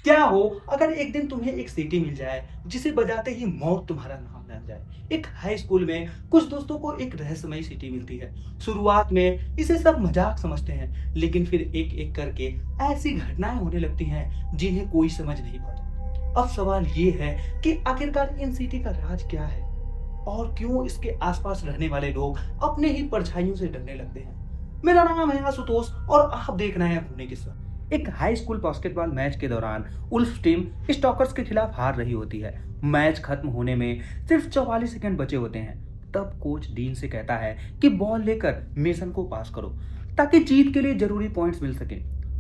क्या हो अगर एक दिन तुम्हें एक सीटी मिल जाए जिसे बजाते ही मौत तुम्हारा नाम बन जाए। एक हाई स्कूल में कुछ दोस्तों को एक रहस्यमयी सीटी मिलती है। शुरुआत में इसे सब मजाक समझते हैं, लेकिन फिर एक एक करके ऐसी घटनाएं होने लगती हैं जिन्हें कोई समझ नहीं पाता। अब सवाल ये है कि आखिरकार इन सीटी का राज क्या है और क्यों इसके आसपास रहने वाले लोग अपने ही परछाइयों से डरने लगते हैं। मेरा नाम है आशुतोष और आप देख रहे हैं पुणे किस्सा। एक हाई स्कूल बास्केटबॉल मैच के दौरान उल्फ टीम स्टॉकर्स के खिलाफ हार रही होती है। मैच खत्म होने में सिर्फ 44 सेकंड बचे होते हैं। तब कोच डीन से कहता है कि बॉल लेकर मेसन को पास करो ताकि जीत के लिए जरूरी पॉइंट्स मिल सके।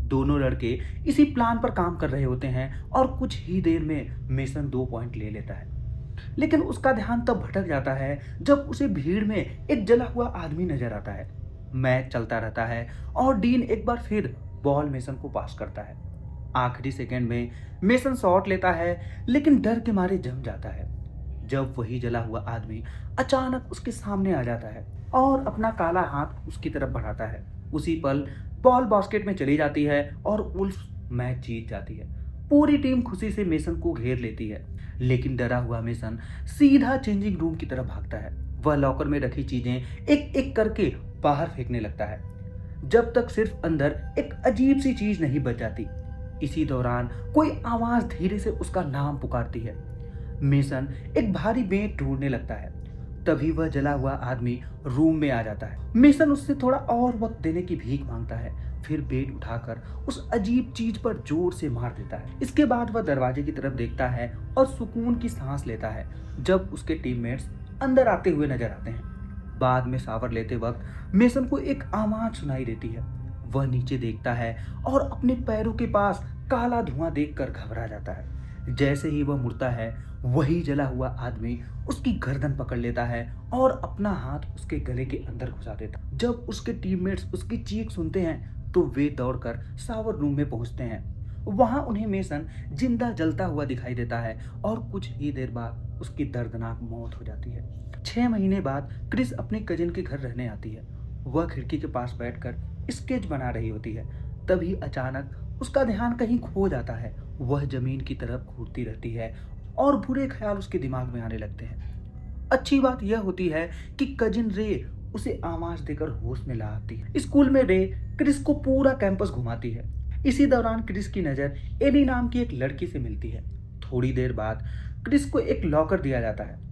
दोनों लड़के इसी प्लान पर काम कर रहे होते हैं और कुछ ही देर में मेसन 2 पॉइंट ले लेता है। लेकिन उसका ध्यान तब भटक जाता है जब उसे भीड़ में एक जला हुआ आदमी नजर आता है। मैच चलता रहता है और डीन एक बार फिर बॉल मेसन को पास करता है। आखिरी सेकंड में मेसन शॉट लेता है, लेकिन डर के मारे जम जाता है जब वही जला हुआ आदमी अचानक उसके सामने आ जाता है और अपना काला हाथ उसकी तरफ बढ़ाता है। उसी पल बॉल बास्केट में चली जाती है और उल्फ मैच जीत जाती है। पूरी टीम खुशी से मेसन को घेर लेती है, लेकिन डरा हुआ मेसन सीधा चेंजिंग रूम की तरफ भागता है। वह लॉकर में रखी चीजें एक एक करके बाहर फेंकने लगता है, जब तक सिर्फ अंदर एक अजीब सी चीज नहीं बच जाती। इसी दौरान कोई आवाज धीरे से उसका नाम पुकारती है। मेसन एक भारी बेंत ढूंढने लगता है। तभी वह जला हुआ आदमी रूम में आ जाता है। मेसन उससे थोड़ा और वक्त देने की भीख मांगता है, फिर बेट उठाकर उस अजीब चीज पर जोर से मार देता है। इसके बाद वह दरवाजे की तरफ देखता है और सुकून की सांस लेता है जब उसके टीममेट्स अंदर आते हुए नजर आते हैं। बाद में शावर लेते वक्त मेसन को एक आवाज सुनाई देती है। वह नीचे देखता है और अपने पैरों के पास काला धुआं देखकर घबरा जाता है। जैसे ही वह मुड़ता है, वही जला हुआ आदमी उसकी गर्दन पकड़ लेता है और अपना हाथ उसके गले के अंदर घुसा देता है। जब उसके टीममेट्स उसकी चीख सुनते हैं तो वे दौड़कर शावर रूम में पहुंचते हैं। वहां उन्हें मेसन जिंदा जलता हुआ दिखाई देता है और कुछ ही देर बाद उसकी दर्दनाक मौत हो जाती है। 6 महीने बाद क्रिस अपने कजिन के घर रहने आती है। वह खिड़की के पास बैठकर स्केच बना रही होती है। तभी अचानक उसका ध्यान कहीं खो जाता है। वह जमीन की तरफ घूरती रहती है और बुरे ख्याल उसके दिमाग में आने लगते हैं। अच्छी बात यह होती है कि कजिन रे उसे आवाज देकर होश में ला आती है। स्कूल में रे क्रिस को पूरा कैंपस घुमाती है। इसी दौरान क्रिस की नजर एली नाम की एक लड़की से मिलती है। थोड़ी देर बाद क्रिस को एक लॉकर दिया जाता है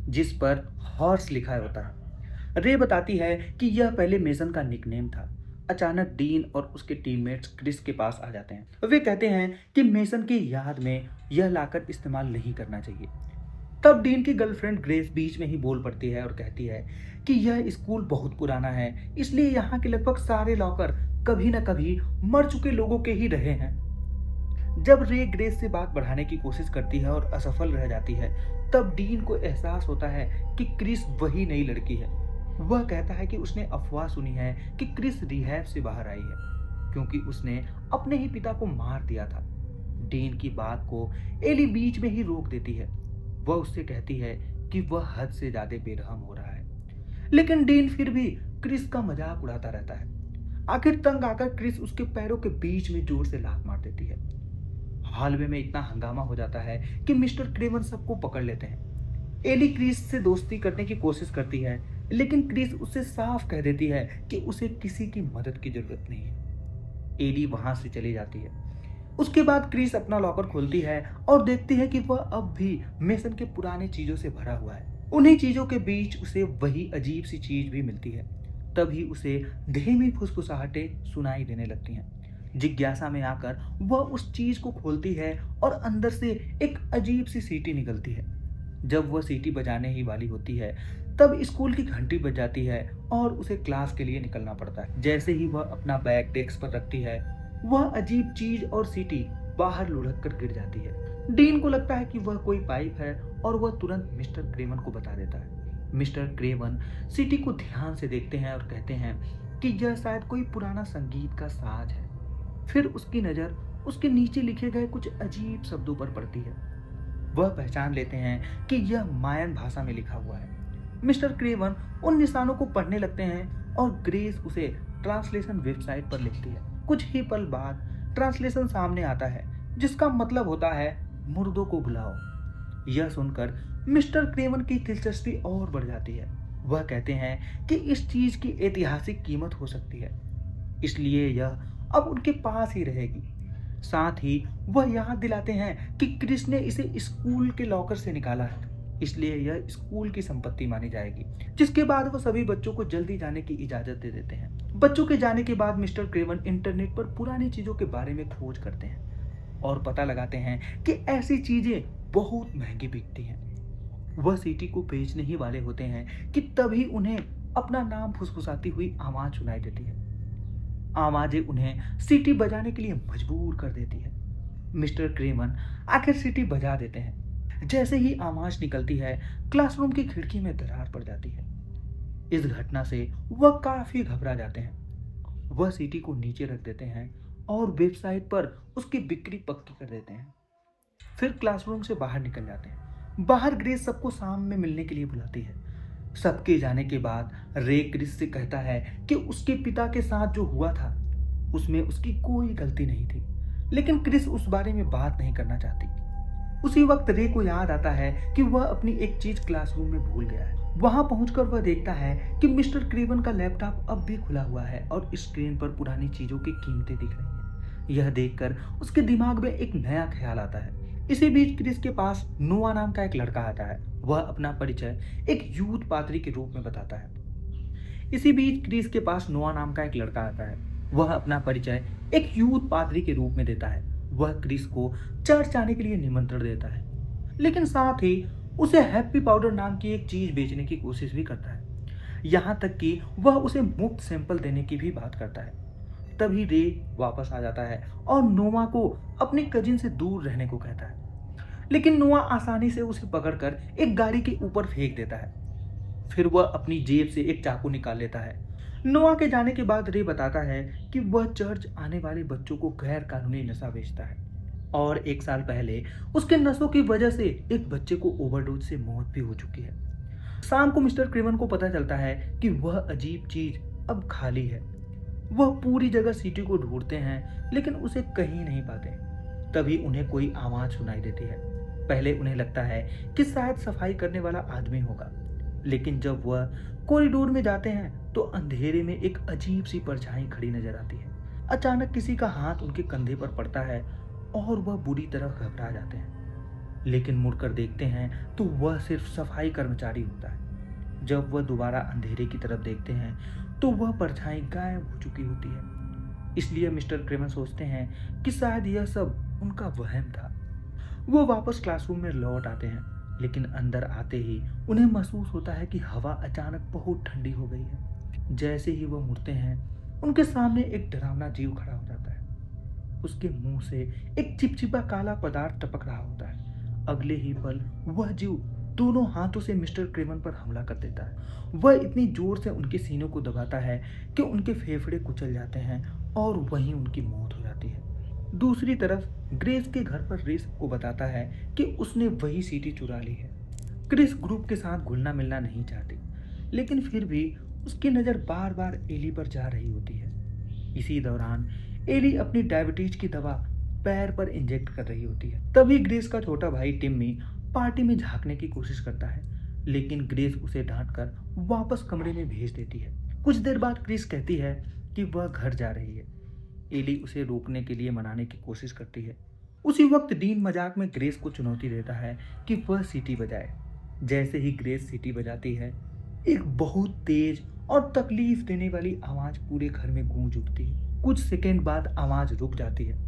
जिस पर हॉर्स लिखा होता है। रे बताती है कि यह पहले मेसन का निकनेम था। अचानक डीन और उसके टीममेट्स क्रिस के पास आ जाते हैं। वे कहते हैं कि मेसन की याद में यह लाकर इस्तेमाल नहीं करना चाहिए। तब डीन की गर्लफ्रेंड ग्रेस बीच में ही बोल पड़ती है और कहती है कि यह स्कूल बहुत पुराना है, इसलिए यहाँ के लगभग सारे लॉकर कभी न कभी मर चुके लोगों के ही रहे हैं। जब रे ग्रेस से बात बढ़ाने की कोशिश करती है और असफल रह जाती है, तब डीन को एहसास होता है कि क्रिस वही नई लड़की है। वह कहता है कि उसने अफवाह सुनी है कि क्रिस रिहैब से बाहर आई है क्योंकि उसने अपने ही पिता को मार दिया था। डीन की बात को एली बीच में ही रोक देती है। वह उससे कहती है कि वह हद से ज्यादा बेरहम हो रहा है, लेकिन डीन फिर भी क्रिस का मजाक उड़ाता रहता है। आखिर तंग आकर क्रिस उसके पैरों के बीच में जोर से लात मार देती है। हॉलवे में इतना हंगामा हो जाता है कि मिस्टर क्रेवन सबको पकड़ लेते हैं। एली क्रिस से दोस्ती करने की कोशिश करती है, लेकिन क्रिस उससे साफ कह देती है कि उसे किसी की मदद की जरूरत नहीं है। एली वहां से चली जाती है। उसके बाद क्रिस अपना लॉकर खोलती है और देखती है कि वह अब भी मेसन के पुराने चीजों से भरा हुआ है। उन्हीं चीजों के बीच उसे वही अजीब सी चीज भी मिलती है। तभी उसे धीमी फुसफुसाहटें सुनाई देने लगती हैं। जिज्ञासा में आकर वह उस चीज को खोलती है और अंदर से एक अजीब सी सीटी निकलती है। जब वह सीटी बजाने ही वाली होती है, तब स्कूल की घंटी बज जाती है और उसे क्लास के लिए निकलना पड़ता है। जैसे ही वह अपना बैग डेस्क पर रखती है, वह अजीब चीज और सीटी बाहर लुढ़क कर गिर जाती है। डीन को लगता है कि वह कोई पाइप है और वह तुरंत मिस्टर क्रेवन को बता देता है। मिस्टर क्रेवन सीटी को ध्यान से देखते हैं और कहते हैं कि यह शायद कोई पुराना संगीत का साज है। फिर उसकी नजर उसके नीचे लिखे गए कुछ अजीब शब्दों पर पड़ती है। वह पहचान लेते हैं कि यह मायन भाषा में लिखा हुआ है। मिस्टर क्रेवन उन निशानों को पढ़ने लगते हैं और ग्रेस उसे ट्रांसलेशन वेबसाइट पर लिखती है। कुछ ही पल बाद ट्रांसलेशन सामने आता है। जिसका मतलब होता है मुर्दों को बुलाओ। यह सुनकर मिस्टर क्रेवन की दिलचस्पी और बढ़ जाती है। वह कहते हैं कि इस चीज की ऐतिहासिक कीमत हो सकती है, इसलिए यह अब उनके पास ही रहेगी। साथ ही वह याद दिलाते हैं कि क्रिस ने इसे स्कूल के लॉकर से निकाला है, इसलिए यह स्कूल की संपत्ति मानी जाएगी। जिसके बाद वो सभी बच्चों को जल्दी जाने की इजाजत दे देते हैं। बच्चों के जाने के बाद मिस्टर क्रेवन इंटरनेट पर पुरानी चीजों के बारे में खोज करते हैं और पता लगाते हैं कि ऐसी चीजें बहुत महंगी बिकती हैं। वह सिटी को बेचने ही वाले होते हैं कि तभी उन्हें अपना नाम फुसफुसाती हुई आवाज सुनाई देती है। आवाजें उन्हें सीटी बजाने के लिए मजबूर कर देती है। मिस्टर क्रेवन आखिर सीटी बजा देते हैं। जैसे ही आवाज निकलती है, क्लासरूम की खिड़की में दरार पड़ जाती है। इस घटना से वह काफी घबरा जाते हैं। वह सीटी को नीचे रख देते हैं और वेबसाइट पर उसकी बिक्री पक्की कर देते हैं। फिर क्लासरूम से बाहर निकल जाते हैं। बाहर ग्रेस सबको शाम में मिलने के लिए बुलाती है। सबके जाने के बाद रे क्रिस से कहता है कि उसके पिता के साथ जो हुआ था उसमें उसकी कोई गलती नहीं थी, लेकिन क्रिस उस बारे में बात नहीं करना चाहती। उसी वक्त रे को याद आता है कि वह अपनी एक चीज क्लासरूम में भूल गया है। वहां पहुंचकर वह देखता है कि मिस्टर क्रेवन का लैपटॉप अब भी खुला हुआ है और स्क्रीन पर पुरानी चीजों की कीमतें दिख रही हैं। यह देखकर उसके दिमाग में एक नया ख्याल आता है। इसी बीच क्रिस के पास नोआ नाम का एक लड़का आता है। वह अपना परिचय एक यूथ पादरी के रूप में बताता है। इसी बीच क्रिस के पास नोआ नाम का एक लड़का आता है। वह अपना परिचय एक यूथ पादरी के रूप में देता है। वह क्रिस को चर्च आने के लिए निमंत्रण देता है, लेकिन साथ ही उसे हैप्पी पाउडर नाम की एक चीज बेचने की कोशिश भी करता है। यहाँ तक कि वह उसे मुफ्त सैंपल देने की भी बात करता है। तभी रे वापस आ जाता है और नोआ को अपने कजिन से दूर रहने को कहता है, लेकिन नोआ आसानी से उसे पकड़कर एक गाड़ी के ऊपर फेंक देता है। फिर वह अपनी जेब से एक चाकू निकाल लेता है। नोआ के जाने के बाद रे बताता है कि वह चर्च आने वाले बच्चों को गैर कानूनी नशा बेचता है और 1 साल पहले उसके नशों की वजह से एक बच्चे को ओवरडोज से मौत भी हो चुकी है। शाम को मिस्टर क्रेवन को पता चलता है कि वह अजीब चीज अब खाली है। वह पूरी जगह सीटी को ढूंढते हैं, लेकिन उसे कहीं नहीं पाते। तभी उन्हें कोई आवाज सुनाई देती है। पहले उन्हें लगता है कि शायद सफाई करने वाला आदमी होगा, लेकिन जब वह कॉरिडोर में जाते हैं तो अंधेरे में एक अजीब सी परछाई खड़ी नजर आती है। अचानक किसी का हाथ उनके कंधे पर पड़ता है और वह बुरी तरह घबरा जाते हैं, लेकिन मुड़कर देखते हैं तो वह सिर्फ सफाई कर्मचारी होता है। जब वह दोबारा अंधेरे की तरफ देखते हैं तो वह परछाई गायब हो चुकी होती है। इसलिए मिस्टर क्रेवन सोचते हैं कि शायद यह सब उनका वहम था। वो वापस क्लासरूम में लौट आते हैं, लेकिन अंदर आते ही उन्हें महसूस होता है कि हवा अचानक बहुत ठंडी हो गई है। जैसे ही वह मुड़ते हैं, उनके सामने एक डरावना जीव खड़ा हो जाता है। उसके मुंह से एक चिपचिपा काला पदार्थ टपक रहा होता है। अगले ही पल वह जीव दोनों हाथों से मिस्टर क्रेवन पर हमला कर देता है। वह इतनी जोर से उनके सीनों को दबाता है कि उनके फेफड़े कुचल जाते हैं और वहीं उनकी मौत हो जाती है। दूसरी तरफ ग्रेस के घर पर रेस को बताता है कि उसने वही सीटी चुरा ली है। क्रिस ग्रुप के साथ घुलना मिलना नहीं चाहती, लेकिन फिर भी उसकी नज़र बार बार एली पर जा रही होती है। इसी दौरान एली अपनी डायबिटीज की दवा पैर पर इंजेक्ट कर रही होती है। तभी ग्रेस का छोटा भाई टिम्मी पार्टी में झांकने की कोशिश करता है, लेकिन ग्रेस उसे डांटकर वापस कमरे में भेज देती है। कुछ देर बाद क्रिस कहती है कि वह घर जा रही है। एली उसे रोकने के लिए मनाने की कोशिश करती है। उसी वक्त डीन मजाक में ग्रेस को चुनौती देता है कि वह सीटी बजाए। जैसे ही ग्रेस सीटी बजाती है, एक बहुत तेज और तकलीफ देने वाली आवाज पूरे घर में गूंज उठती है। कुछ सेकंड बाद आवाज रुक जाती है।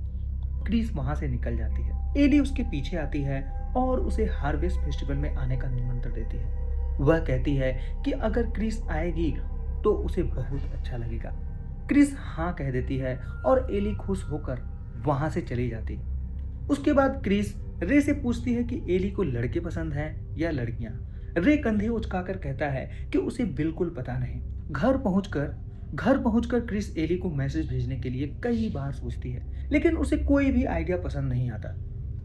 क्रिस वहां से निकल जाती है। एली उसके पीछे आती है और उसे हार्वेस्ट फेस्टिवल में आने का निमंत्रण देती है। वह कहती है कि अगर क्रिस आएगी तो उसे बहुत अच्छा लगेगा। क्रिस हाँ कह देती है और एली खुश होकर वहां से चली जाती है। उसके बाद क्रिस रे से पूछती है कि एली को लड़के पसंद हैं या लड़कियां। रे कंधे उचकाकर कहता है कि उसे बिल्कुल पता नहीं। घर पहुंचकर क्रिस एली को मैसेज भेजने के लिए कई बार सोचती है, लेकिन उसे कोई भी आइडिया पसंद नहीं आता।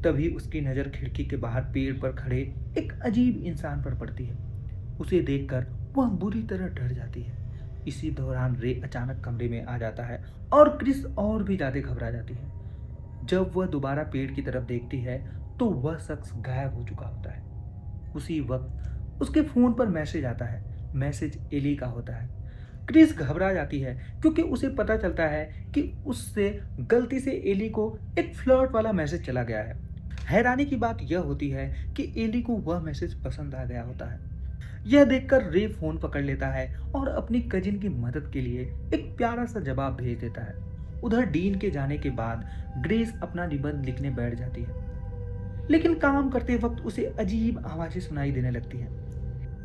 तभी उसकी नजर खिड़की के बाहर पेड़ पर खड़े एक अजीब इंसान पर पड़ती है। उसे देखकर वह बुरी तरह डर जाती है। इसी दौरान रे अचानक कमरे में आ जाता है और क्रिस और भी ज्यादा घबरा जाती है। जब वह दोबारा पेड़ की तरफ देखती है तो वह शख्स गायब हो चुका होता है। उसी वक्त उसके फोन पर मैसेज आता है। मैसेज एली का होता है। क्रिस घबरा जाती है क्योंकि उसे पता चलता है कि उससे गलती से एली को एक फ्लर्ट वाला मैसेज चला गया है। हैरानी की बात यह होती है कि एली को वह मैसेज पसंद आ गया होता है। यह देखकर रे फोन पकड़ लेता है और अपनी कजिन की मदद के लिए एक प्यारा सा जवाब भेज देता है। उधर डीन के जाने के बाद ग्रेस अपना निबंध लिखने बैठ जाती है, लेकिन काम करते वक्त उसे अजीब आवाजें सुनाई देने लगती हैं।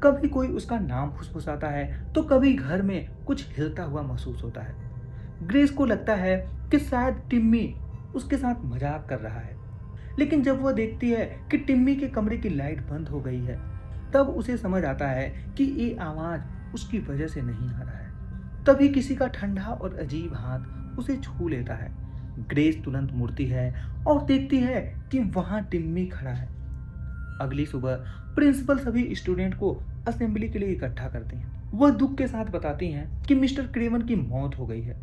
कभी कोई उसका नाम फुसफुसाता है तो कभी घर में कुछ हिलता हुआ महसूस होता है। ग्रेस को लगता है कि शायद टिम्मी उसके साथ मजाक कर रहा है, लेकिन जब वह देखती है कि टिम्मी के कमरे की लाइट बंद हो गई है तब उसे समझ आता है कि ये आवाज उसकी वजह से नहीं आ रहा है। तभी किसी का ठंडा और अजीब हाथ उसे छू लेता है। ग्रेस तुरंत मुड़ती है और देखती है कि वहां टिम्मी खड़ा है। अगली सुबह प्रिंसिपल सभी स्टूडेंट को असेंबली के लिए इकट्ठा करते हैं। वह दुख के साथ बताती हैं कि मिस्टर क्रेवन की मौत हो गई है।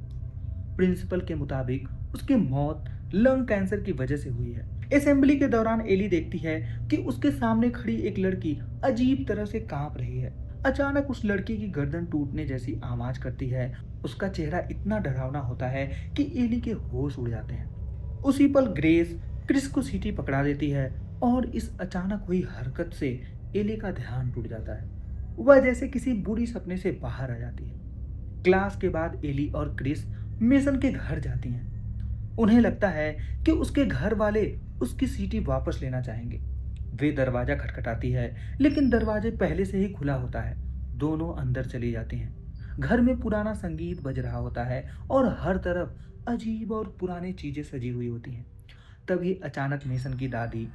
प्रिंसिपल के मुताबिक उसकी मौत लंग कैंसर की वजह से हुई है। असेंबली के दौरान एली देखती है कि उसके सामने खड़ी एक लड़की अजीब तरह से कांप रही है। अचानक उस लड़की की गर्दन टूटने जैसी आवाज करती है। उसका चेहरा इतना डरावना होता है कि एली के होश उड़ जाते हैं। उसी पल ग्रेस क्रिस को सीटी पकड़ा देती है और इस अचानक हुई हरकत से एली का ध्यान टूट जाता है। वह जैसे किसी बुरी सपने से बाहर आ जाती है। क्लास के बाद एली और क्रिस मेसन के घर जाती हैं। उन्हें लगता है कि उसके घर वाले उसकी सीटी वापस लेना चाहेंगे। वे दरवाजा खटखटाती है, लेकिन दरवाजे पहले से ही खुला होता है। दोनों अंदर चली जाती हैं। घर में पुराना संगीत बज रहा होता है और हर तरफ अजीब और पुरानी चीजें सजी हुई होती हैं। तभी अचानक मेसन की दादी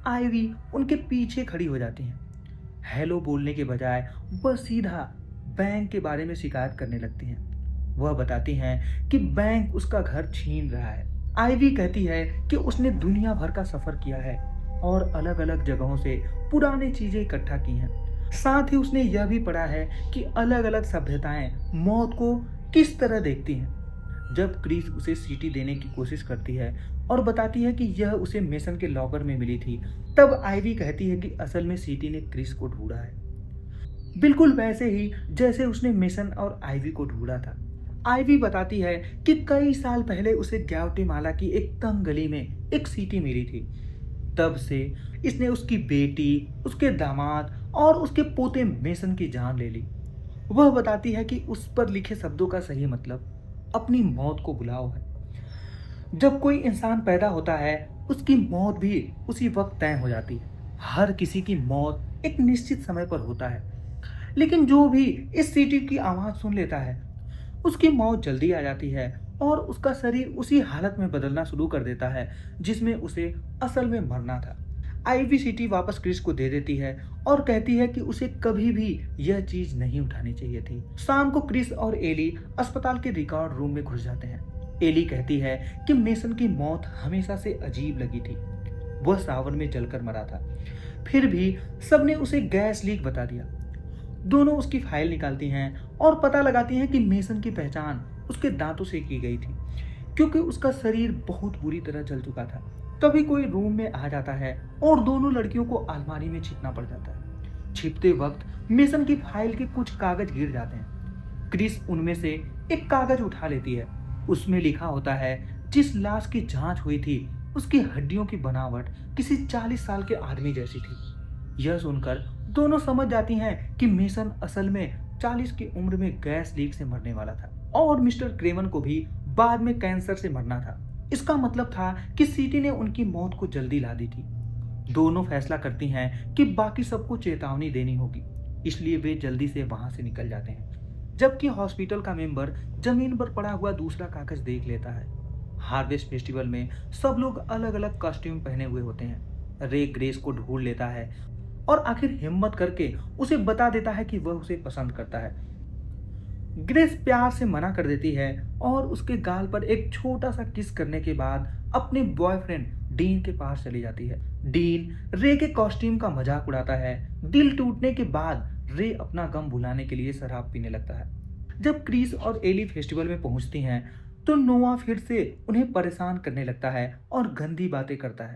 आइवी उनके पीछे खड़ी हो जाती हैं। हेलो बोलने के बजाय वह सीधा बैंक के बारे में शिकायत करने लगती हैं। वह बताती हैं कि बैंक उसका घर छीन रहा है। आइवी कहती है कि उसने दुनिया भर का सफर किया है और अलग अलग जगहों से पुरानी चीजें इकट्ठा की हैं। साथ ही उसने यह भी पढ़ा है कि अलग अलग सभ्यताएं मौत को किस तरह देखती हैं। जब क्रिस उसे सीटी देने की कोशिश करती है और बताती है कि यह उसे मेसन के लॉकर में मिली थी, तब आइवी कहती है कि असल में सीटी ने क्रिस को ढूंढा है, बिल्कुल वैसे ही जैसे उसने मेसन और आइवी को ढूंढा था। आइवी बताती है कि कई साल पहले उसे ग्वाटेमाला की एक तंग गली में एक सीटी मिली थी। तब से इसने उसकी बेटी, उसके दामाद और उसके पोते मेसन की जान ले ली। वह बताती है कि उस पर लिखे शब्दों का सही मतलब अपनी मौत को बुलाओ है। जब कोई इंसान पैदा होता है उसकी मौत भी उसी वक्त तय हो जाती है। हर किसी की मौत एक निश्चित समय पर होता है, लेकिन जो भी इस सीटी की आवाज सुन लेता है उसकी मौत जल्दी आ जाती है और उसका शरीर उसी हालत में बदलना शुरू कर देता है जिसमें उसे असल में मरना था। आईवी सीटी वापस क्रिस को दे देती है और कहती है कि उसे कभी भी यह चीज नहीं उठानी चाहिए थी। शाम को क्रिस और एली अस्पताल के रिकॉर्ड रूम में घुस जाते हैं। एली कहती है कि मेसन की मौत हमेशा से अजीब लगी थी। वह सावन में जलकर मरा था, फिर भी सबने उसे गैस लीक बता दिया। दोनों उसकी फाइल निकालती हैं और पता लगाती हैं कि मेसन की पहचान उसके दांतों से की गई थी, क्योंकि उसका शरीर बहुत बुरी तरह जल चुका था। तभी कोई रूम में आ जाता है और दोनों लड़कियों को अलमारी में छिपना पड़ जाता है। छिपते वक्त मेसन की फाइल के कुछ कागज गिर जाते हैं। क्रिस उनमें से एक कागज उठा लेती है। उसमें लिखा होता है जिस लाश की जांच हुई थी उसकी हड्डियों की बनावट किसी 40 साल के आदमी जैसी थी। यह सुनकर दोनों समझ जाती हैं कि मेसन असल में 40 की उम्र में गैस लीक से मरने वाला था और मिस्टर क्रेवन को भी बाद में कैंसर से मरना था। इसका मतलब था कि सीटी ने उनकी मौत को जल्दी ला दी थी। दोनों फैसला करती हैं कि बाकी सबको चेतावनी देनी होगी, इसलिए वे जल्दी से वहां से निकल जाते हैं। जबकि हॉस्पिटल का मेंबर जमीन पर पड़ा हुआ दूसरा कागज देख लेता है। हार्वेस्ट फेस्टिवल में सब लोग अलग अलग कॉस्ट्यूम पहने हुए होते हैं। रे ग्रेस को ढूंढ लेता है और आखिर हिम्मत करके उसे बता देता है कि वह उसे पसंद करता है। ग्रेस प्यार से मना कर देती है और उसके गाल पर एक छोटा सा किस करने के बाद अपने बॉयफ्रेंड डीन के पास चली जाती है। डीन रे के कॉस्ट्यूम का मजाक उड़ाता है। दिल टूटने के बाद रे अपना गम भुलाने के लिए शराब पीने लगता है। जब क्रिस और एली फेस्टिवल में पहुंचती हैं तो नोआ फिर से उन्हें परेशान करने लगता है और गंदी बातें करता है।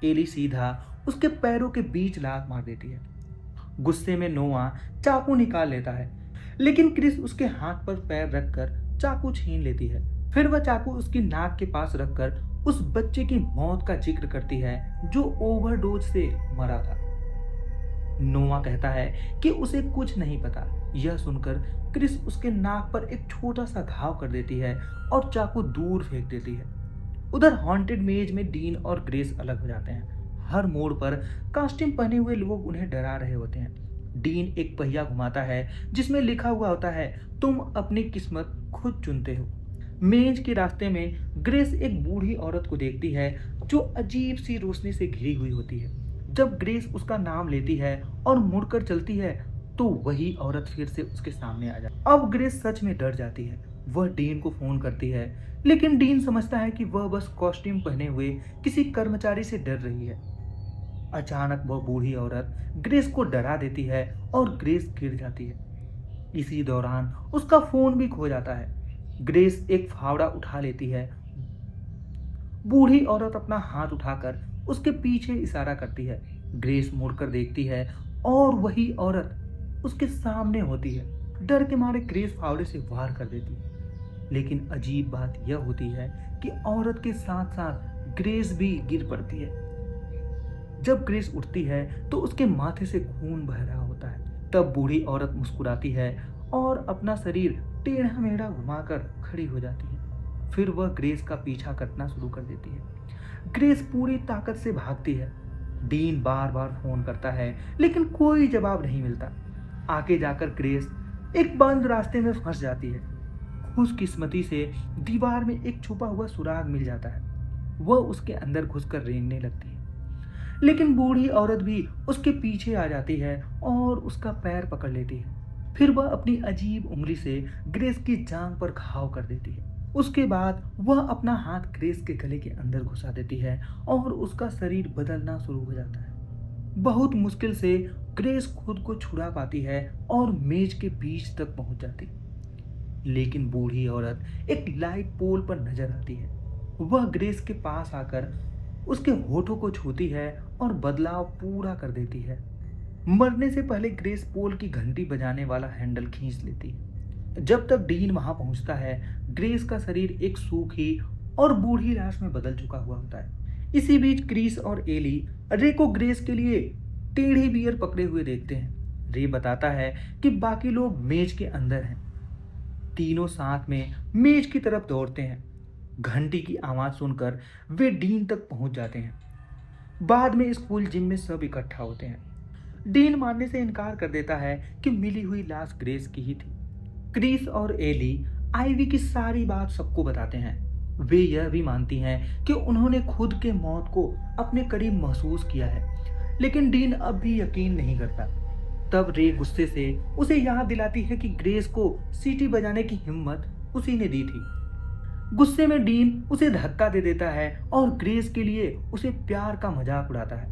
एली सीधा उसके पैरों के बीच लात मार देती है। गुस्से में नोआ चाकू निकाल लेता है, लेकिन क्रिस उसके हाथ पर पैर रखकर चाकू छीन लेती है। फिर वह चाकू उसकी नाक के पास रखकर उस बच्चे की मौत का जिक्र करती है जो ओवरडोज से मरा था। नोआ कहता है कि उसे कुछ नहीं पता। यह सुनकर क्रिस उसके नाक पर एक छोटा सा घाव कर देती है और चाकू दूर फेंक देती है। उधर हॉन्टेड मेज में डीन और ग्रेस अलग हो जाते हैं। हर मोड़ पर कॉस्ट्यूम पहने हुए लोग उन्हें डरा रहे होते हैं। डीन एक पहिया घुमाता है जिसमें लिखा हुआ होता है, तुम अपनी किस्मत खुद चुनते हो। मेज के रास्ते में ग्रेस एक बूढ़ी औरत को देखती है जो अजीब सी रोशनी से घिरी हुई होती है। जब ग्रेस उसका नाम लेती है और मुड़कर चलती है तो वही औरत फिर से उसके सामने आ जाती है। अब ग्रेस सच में डर जाती है। वह डीन को फोन करती है, लेकिन डीन समझता है कि वह बस कॉस्ट्यूम पहने हुए किसी कर्मचारी से डर रही है। अचानक वह बूढ़ी औरत ग्रेस को डरा देती है और ग्रेस गिर जाती है। इसी दौरान उसका फोन भी खो जाता है। ग्रेस एक फावड़ा उठा लेती है। बूढ़ी औरत अपना हाथ उठाकर उसके पीछे इशारा करती है। ग्रेस मुड़कर देखती है और वही औरत उसके सामने होती है। डर के मारे ग्रेस फावड़े से वार कर देती है। लेकिन अजीब बात यह होती है कि औरत के साथ साथ ग्रेस भी गिर पड़ती है। जब ग्रेस उठती है तो उसके माथे से खून बह रहा होता है। तब बूढ़ी औरत मुस्कुराती है और अपना शरीर टेढ़ा मेढ़ा घुमाकर खड़ी हो जाती है। फिर वह ग्रेस का पीछा करना शुरू कर देती है। ग्रेस पूरी ताकत से भागती है। डीन बार बार फोन करता है, लेकिन कोई जवाब नहीं मिलता। आगे जाकर ग्रेस एक बंद रास्ते में फंस जाती है। खुशकिस्मती से दीवार में एक छुपा हुआ सुराग मिल जाता है। वह उसके अंदर घुसकर रेंगने लगती है, लेकिन बूढ़ी औरत भी उसके पीछे आ जाती है और उसका पैर पकड़ लेती है। फिर वह अपनी अजीब उंगली से ग्रेस की जांघ पर घाव कर देती है। उसके बाद वह अपना हाथ ग्रेस के गले के अंदर घुसा देती है और उसका शरीर बदलना शुरू हो जाता है। बहुत मुश्किल से ग्रेस खुद को छुड़ा पाती है और मेज के बीच तक पहुंच जाती है। लेकिन बूढ़ी औरत एक लाइट पोल पर नजर आती है। वह ग्रेस के पास आकर उसके होठों को छूती है और बदलाव पूरा कर देती है। मरने से पहले ग्रेस पोल की घंटी बजाने वाला हैंडल खींच लेती है। जब तक डीन वहां पहुंचता है, ग्रेस का शरीर एक सूखी और बूढ़ी लाश में बदल चुका हुआ होता है। इसी बीच क्रिस और एली रे को ग्रेस के लिए टेढ़ी बियर पकड़े हुए देखते हैं। रे बताता है कि बाकी लोग मेज के अंदर हैं। तीनों साथ में मेज की तरफ दौड़ते हैं। घंटी की आवाज सुनकर वे डीन तक पहुंच जाते हैं। बाद में स्कूल जिम में सब इकट्ठा होते हैं। डीन मानने से इनकार कर देता है कि मिली हुई लाश ग्रेस की ही थी। क्रिस और एली आईवी की सारी बात सबको बताते हैं। वे यह भी मानती हैं कि उन्होंने खुद के मौत को अपने करीब महसूस किया है, लेकिन डीन अब भी यकीन नहीं करता। तब रे गुस्से से उसे याद दिलाती है कि ग्रेस को सीटी बजाने की हिम्मत उसी ने दी थी। गुस्से में डीन उसे धक्का दे देता है और ग्रेस के लिए उसे प्यार का मजाक उड़ाता है।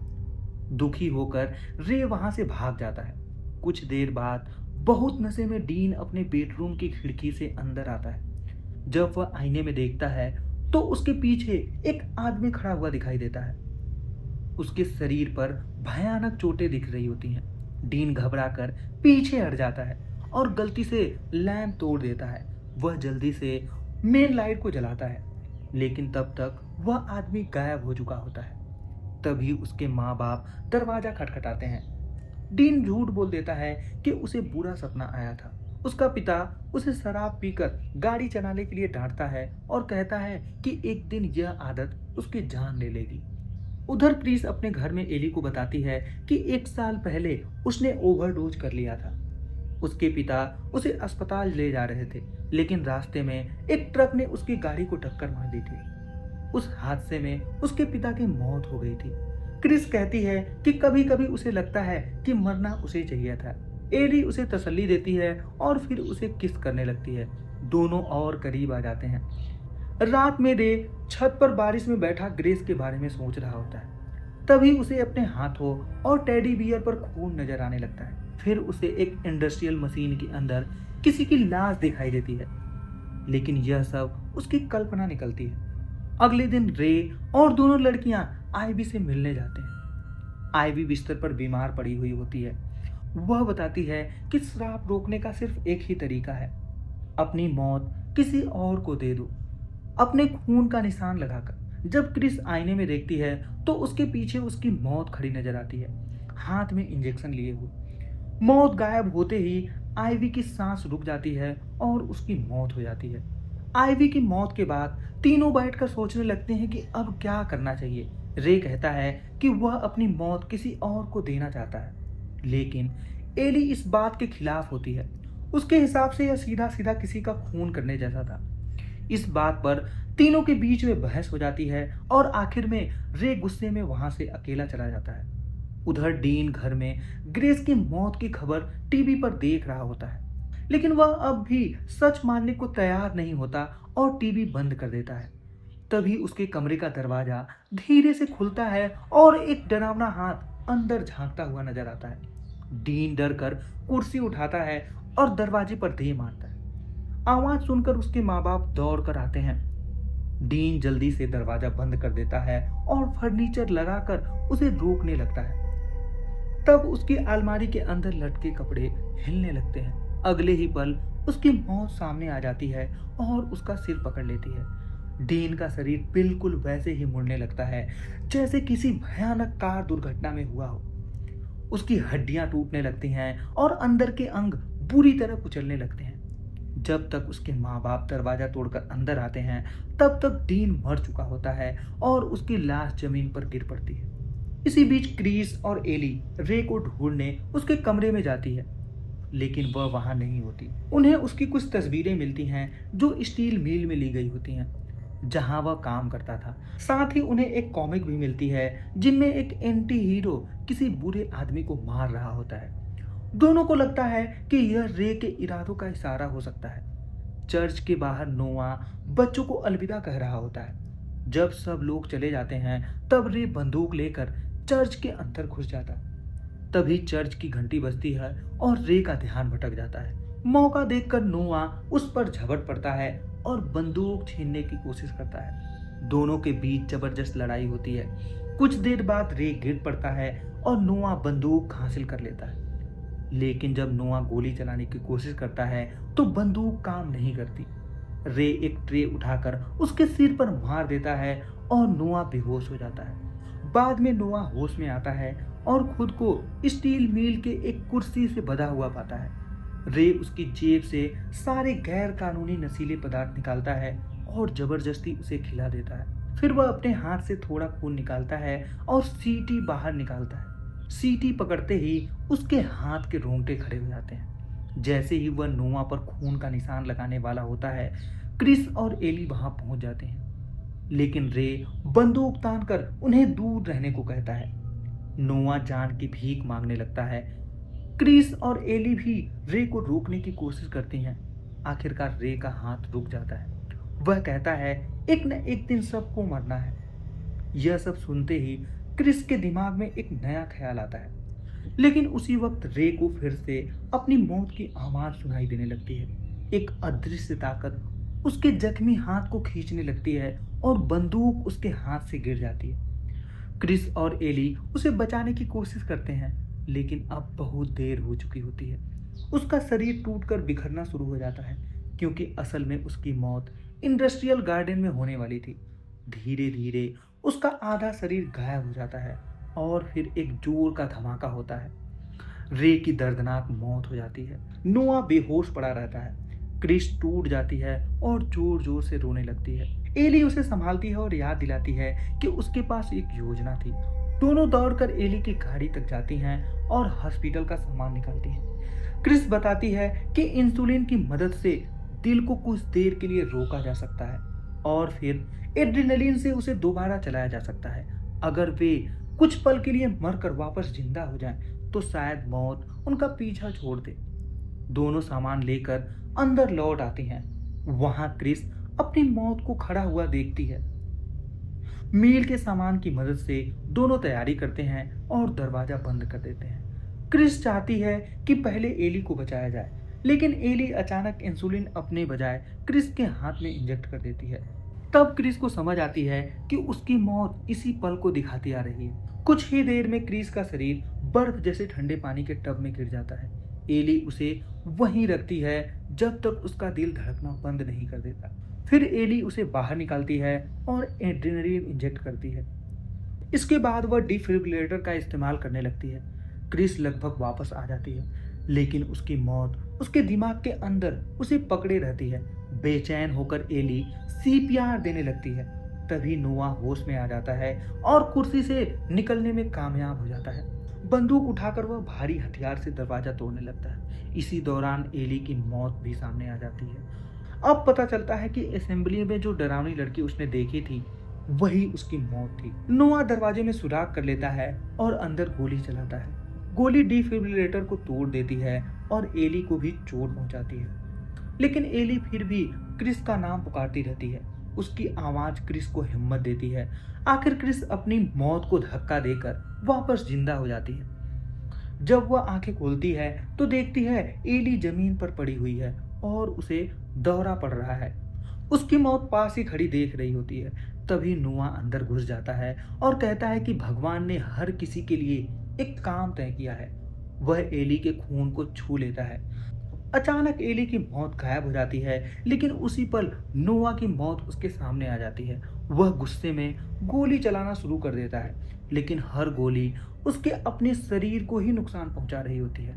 दुखी होकर रे वहां से भाग जाता है। कुछ देर बाद बहुत नशे में डीन अपने बेडरूम की खिड़की से अंदर आता है। जब वह आईने में देखता है तो उसके पीछे एक आदमी खड़ा हुआ दिखाई देता है। उसके शरीर पर भयानक चोटें दिख रही होती हैं। डीन घबराकर पीछे हट जाता है और गलती से लैंप तोड़ देता है। वह जल्दी से मेन लाइट को जलाता है, लेकिन तब तक वह आदमी गायब हो चुका होता है। तभी उसके माँ बाप दरवाजा खटखटाते हैं। डीन झूठ बोल देता है कि उसे बुरा सपना आया था। उसका पिता उसे शराब पीकर गाड़ी चलाने के लिए डांटता है और कहता है कि एक दिन यह आदत उसकी जान ले लेगी। उधर क्रिस अपने घर में एली को बताती है कि 1 साल पहले उसने ओवरडोज कर लिया था। उसके पिता उसे अस्पताल ले जा रहे थे, लेकिन रास्ते में एक ट्रक ने उसकी गाड़ी को टक्कर मार दी थी। उस हादसे में उसके पिता की मौत हो गई थी। क्रिस कहती है कि कभी कभी उसे लगता है कि मरना उसे चाहिए था। एली उसे तसल्ली देती है और फिर उसे किस करने लगती है। दोनों और करीब आ जाते हैं। रात में रे छत पर बारिश में बैठा ग्रेस के बारे में सोच रहा होता है। तभी उसे अपने हाथों और टेडी बियर पर खून नजर आने लगता है। फिर उसे एक इंडस्ट्रियल मशीन के अंदर किसी की लाश दिखाई देती है, लेकिन यह सब उसकी कल्पना निकलती है। अगले दिन रे और दोनों लड़कियां आईवी से मिलने जाते हैं। आईवी बिस्तर पर बीमार पड़ी हुई होती है। वह बताती है कि श्राप रोकने का सिर्फ एक ही तरीका है, अपनी मौत किसी और को दे दो, अपने खून का निशान लगाकर। जब क्रिस आईने में देखती है तो उसके पीछे उसकी मौत खड़ी नजर आती है, हाथ में इंजेक्शन लिए हुए। मौत गायब होते ही आईवी की सांस रुक जाती है और उसकी मौत हो जाती है। आईवी की मौत के बाद तीनों बैठकर सोचने लगते हैं कि अब क्या करना चाहिए। रे कहता है कि वह अपनी मौत किसी और को देना चाहता है, लेकिन एली इस बात के खिलाफ होती है। उसके हिसाब से यह सीधा सीधा किसी का खून करने जैसा था। इस बात पर तीनों के बीच में बहस हो जाती है और आखिर में रे गुस्से में वहां से अकेला चला जाता है। उधर डीन घर में ग्रेस की मौत की खबर टीवी पर देख रहा होता है, लेकिन वह अब भी सच मानने को तैयार नहीं होता और टीवी बंद कर देता है। तभी उसके कमरे का दरवाजा धीरे से खुलता है और एक डरावना हाथ अंदर झांकता हुआ नजर आता है। डीन डर कर कुर्सी उठाता है और दरवाजे पर दे मारता है। आवाज सुनकर उसके माँ बाप दौड़ कर आते हैं। डीन जल्दी से दरवाजा बंद कर देता है और फर्नीचर लगाकर उसे रोकने लगता है। तब उसकी अलमारी के अंदर लटके कपड़े हिलने लगते हैं। अगले ही पल उसकी मौत सामने आ जाती है और उसका सिर पकड़ लेती है। डीन का शरीर बिल्कुल वैसे ही मुड़ने लगता है जैसे किसी भयानक कार दुर्घटना में हुआ हो। उसकी हड्डियां टूटने लगती हैं और अंदर के अंग बुरी तरह कुचलने लगते हैं। जब तक उसके माँ बाप दरवाजा तोड़कर अंदर आते हैं तब तक डीन मर चुका होता है और उसकी लाश जमीन पर गिर पड़ती है। इसी बीच क्रिस और एली रे को ढूंढने उसके कमरे में जाती है, लेकिन वह वहां नहीं होती। उन्हें उसकी कुछ तस्वीरें मिलती हैं जो स्टील मिल में ली गई होती हैं जहां वह काम करता था। साथ ही उन्हें एक कॉमिक भी मिलती है जिनमें एक एंटी हीरो किसी बुरे आदमी को मार रहा होता है। दोनों को लगता है कि यह रे के इरादों का इशारा हो सकता है। चर्च के बाहर नोआ बच्चों को अलविदा कह रहा होता है। जब सब लोग चले जाते हैं तब रे बंदूक लेकर चर्च के अंदर घुस जाता है। तभी चर्च की घंटी बजती है और रे का ध्यान भटक जाता है। मौका देखकर नोआ उस पर झपट पड़ता है और बंदूक छीनने की कोशिश करता है। दोनों के बीच जबरदस्त लड़ाई होती है। कुछ देर बाद रे गिर पड़ता है और नोआ बंदूक हासिल कर लेता है, लेकिन जब नोआ गोली चलाने की कोशिश करता है तो बंदूक काम नहीं करती। रे एक ट्रे उठाकर उसके सिर पर मार देता है और नोआ बेहोश हो जाता है। बाद में नोआ होश में आता है और खुद को स्टील मिल के एक कुर्सी से बंधा हुआ पाता है। रे उसकी जेब से सारे गैर कानूनी नशीले पदार्थ निकालता है और जबरदस्ती उसे खिला देता है। फिर वह अपने हाथ से थोड़ा खून निकालता है और सीटी बाहर निकालता है। सीटी पकड़ते ही उसके हाथ के रोंगटे खड़े हो जाते हैं। जैसे ही वह नोआ पर खून का निशान लगाने वाला होता है, क्रिस और एली वहां पहुंच जाते हैं, लेकिन रे बंदूक तानकर उन्हें दूर रहने को कहता है। नोआ जान की भीख मांगने लगता है। क्रिस और एली भी रे को रोकने की कोशिश करती हैं। आखिरकार रे का हाथ रुक जाता है। वह कहता है एक न एक दिन सबको मरना है। यह सब सुनते ही क्रिस के दिमाग में एक नया ख्याल आता है, लेकिन उसी वक्त रे को फिर से अपनी मौत की आवाज सुनाई देने लगती है। एक अदृश्य ताकत उसके जख्मी हाथ को खींचने लगती है और बंदूक उसके हाथ से गिर जाती है। क्रिस और एली उसे बचाने की कोशिश करते हैं, लेकिन अब बहुत देर हो चुकी होती है। उसका शरीर टूटकर बिखरना शुरू हो जाता है, क्योंकि असल में उसकी मौत इंडस्ट्रियल गार्डन में होने वाली थी। धीरे धीरे उसका आधा शरीर गायब हो जाता है और फिर एक जोर का धमाका होता है। रे की दर्दनाक मौत हो जाती है। नोआ बेहोश पड़ा रहता है। क्रिस टूट जाती है और जोर जोर से रोने लगती है। एली उसे संभालती है और याद दिलाती है कि उसके पास एक योजना थी। दोनों दौड़कर एली की गाड़ी तक जाती हैं और हॉस्पिटल का सामान निकालती हैं। क्रिस बताती है कि इंसुलिन की मदद से दिल को कुछ देर के लिए रोका जा सकता है और फिर एड्रेनलिन से उसे दोबारा चलाया जा सकता है। अगर वे कुछ पल के लिए मरकर वापस जिंदा हो जाएं, तो शायद मौत उनका पीछा छोड़ दे। दोनों सामान लेकर अंदर लौट आती हैं। वहां क्रिस अपनी मौत को खड़ा हुआ देखती है। मील के सामान की मदद से दोनों तैयारी करते हैं और दरवाजा बंद कर देते हैं। क्रिस चाहती है कि पहले एली को बचाया जाए, लेकिन एली अचानक इंसुलिन अपने बजाय क्रिस के हाथ में इंजेक्ट कर देती है। तब क्रिस को समझ आती है कि उसकी मौत इसी पल को दिखाती आ रही है। कुछ ही देर में क्रिस का शरीर बर्फ जैसे ठंडे पानी के टब में गिर जाता है। एली उसे वहीं रखती है जब तक उसका दिल धड़कना बंद नहीं कर देता। फिर एली उसे बाहर निकालती है और एड्रेनलिन इंजेक्ट करती है। इसके बाद वह डिफिब्रिलेटर का इस्तेमाल करने लगती है। क्रिस लगभग वापस आ जाती है, लेकिन उसकी मौत उसके दिमाग के अंदर उसे पकड़े रहती है। बेचैन होकर एली सीपीआर देने लगती है। तभी नोआ होश में आ जाता है और कुर्सी से निकलने में कामयाब हो जाता है। बंदूक उठाकर वह भारी हथियार से दरवाजा तोड़ने लगता है। इसी दौरान एली की मौत भी सामने आ जाती है। अब पता चलता है कि असेंबली में जो डरावनी लड़की उसने देखी थी वही उसकी मौत थी। नोआ दरवाजे में सुराख कर लेता है और अंदर गोली चलाता है। गोली डिफिब्रिलेटर को तोड़ देती है और एली को भी चोट पहुंचाती है। लेकिन एली फिर भी क्रिस का नाम पुकारती रहती है। उसकी आवाज क्रिस को हिम्मत देती है। आखिर क्रिस अपनी मौत को धक्का देकर वापस जिंदा हो जाती है। जब वह आंखें खोलती है तो देखती है एली जमीन पर पड़ी हुई है और उसे दौरा पड़ रहा है। उसकी मौत पास ही खड़ी देख रही होती है। तभी नोआ अंदर घुस जाता है और कहता है कि भगवान ने हर किसी के लिए एक काम तय किया है। वह एली के खून को छू लेता है। अचानक एली की मौत गायब हो जाती है, लेकिन उसी पल नोआ की मौत उसके सामने आ जाती है। वह गुस्से में गोली चलाना शुरू कर देता है, लेकिन हर गोली उसके अपने शरीर को ही नुकसान पहुंचा रही होती है।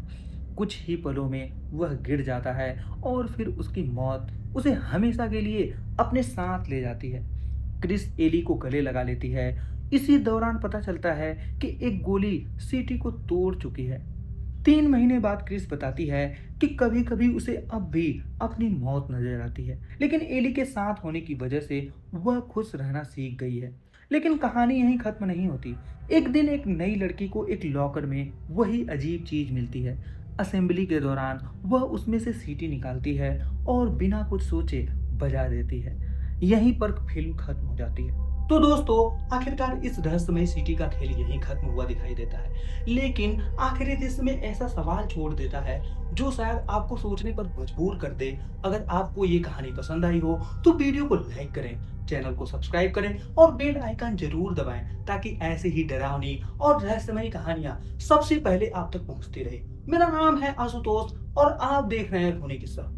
कुछ ही पलों में वह गिर जाता है और फिर उसकी मौत उसे हमेशा के लिए अपने साथ ले जाती है। क्रिस एली को गले लगा लेती है। इसी दौरान पता चलता है कि एक गोली सीटी को तोड़ चुकी है। 3 महीने बाद क्रिस बताती है कि कभी कभी उसे अब भी अपनी मौत नजर आती है, लेकिन एली के साथ होने की वजह से वह खुश रहना सीख गई है। लेकिन कहानी यहीं खत्म नहीं होती। एक दिन एक नई लड़की को एक लॉकर में वही अजीब चीज मिलती है। असेंबली के दौरान वह उसमें से सीटी निकालती है और बिना कुछ सोचे बजा देती है। यहीं पर फिल्म खत्म हो जाती है। तो दोस्तों, आखिरकार इस रहस्यमय सिटी का खेल यहीं खत्म हुआ दिखाई देता है, लेकिन आखिरी दृश्य में ऐसा सवाल छोड़ देता है जो शायद आपको सोचने पर मजबूर कर दे। अगर आपको ये कहानी पसंद आई हो तो वीडियो को लाइक करें, चैनल को सब्सक्राइब करें और बेल आइकन जरूर दबाएं, ताकि ऐसे ही डरावनी और रहस्यमय कहानियां सबसे पहले आप तक पहुंचती रहे। मेरा नाम है आशुतोष और आप देख रहे हैं खूनी किस्सा।